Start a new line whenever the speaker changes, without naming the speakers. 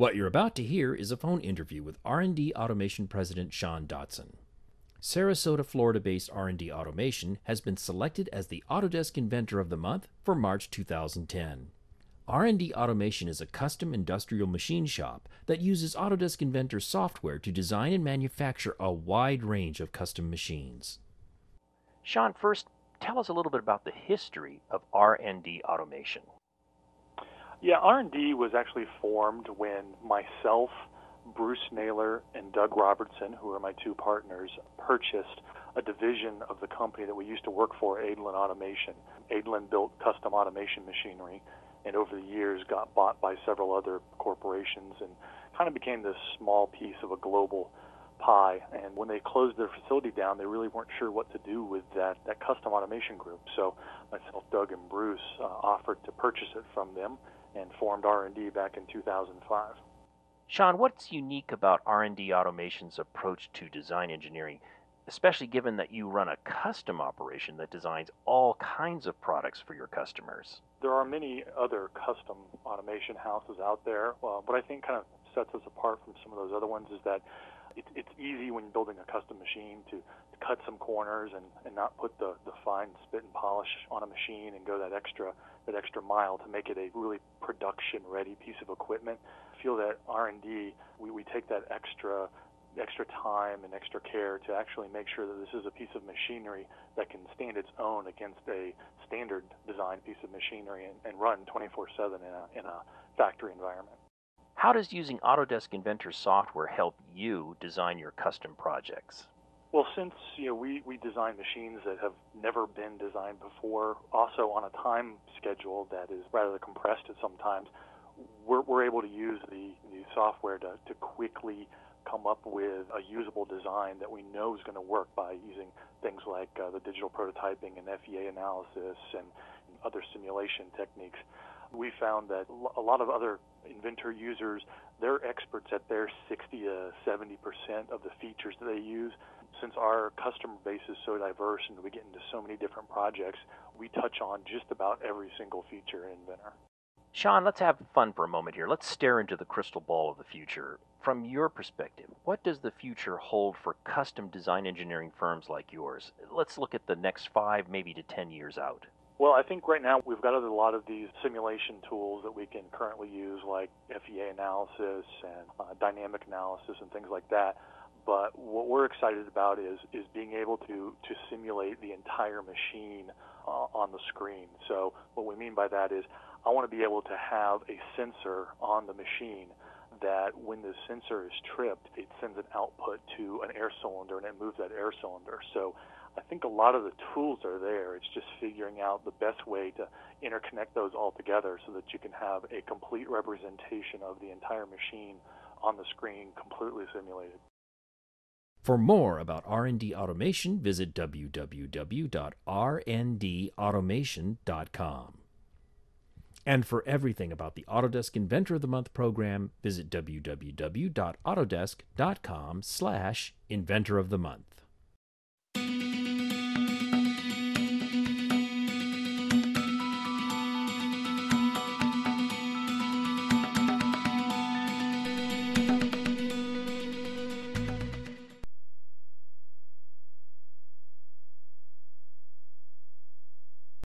What you're about to hear is a phone interview with R&D Automation President Sean Dotson. Sarasota, Florida-based R&D Automation has been selected as the Autodesk Inventor of the Month for March 2010. R&D Automation is a custom industrial machine shop that uses Autodesk Inventor software to design and manufacture a wide range of custom machines. Sean, first, tell us a little bit about the history of R&D Automation.
Yeah, R&D was actually formed when myself, Bruce Naylor, and Doug Robertson, who are my two partners, purchased a division of the company that we used to work for, Adlin Automation. Adlin built custom automation machinery, and over the years got bought by several other corporations and kind of became this small piece of a global pie. And when they closed their facility down, they really weren't sure what to do with that custom automation group. So myself, Doug, and Bruce offered to purchase it from them and formed R&D back in 2005.
Sean, what's unique about R&D Automation's approach to design engineering, especially given that you run a custom operation that designs all kinds of products for your customers?
There are many other custom automation houses out there. What I think kind of sets us apart from some of those other ones is that it's easy when building a custom machine to cut some corners and not put the fine spit and polish on a machine and go that extra mile to make it a really production-ready piece of equipment. I feel that R&D, we take that extra time and extra care to actually make sure that this is a piece of machinery that can stand its own against a standard design piece of machinery and run 24/7 in a factory environment.
How does using Autodesk Inventor software help you design your custom projects?
Well, since we design machines that have never been designed before, also on a time schedule that is rather compressed at sometimes, we're able to use the software to quickly come up with a usable design that we know is going to work by using things like the digital prototyping and FEA analysis and other simulation techniques. We found that a lot of other Inventor users, they're experts at their 60 to 70% of the features that they use. Since our customer base is so diverse and we get into so many different projects, we touch on just about every single feature in Inventor.
Sean, let's have fun for a moment here. Let's stare into the crystal ball of the future. From your perspective, what does the future hold for custom design engineering firms like yours? Let's look at the next 5, maybe to 10 years out.
Well, I think right now we've got a lot of these simulation tools that we can currently use, like FEA analysis and dynamic analysis and things like that. But what we're excited about is being able to simulate the entire machine on the screen. So what we mean by that is I want to be able to have a sensor on the machine that when the sensor is tripped, it sends an output to an air cylinder and it moves that air cylinder. So I think a lot of the tools are there. It's just figuring out the best way to interconnect those all together so that you can have a complete representation of the entire machine on the screen, completely simulated. For more about R&D Automation, visit www.rndautomation.com. And for everything about the Autodesk Inventor of the Month program, visit www.autodesk.com/Inventor of the Month.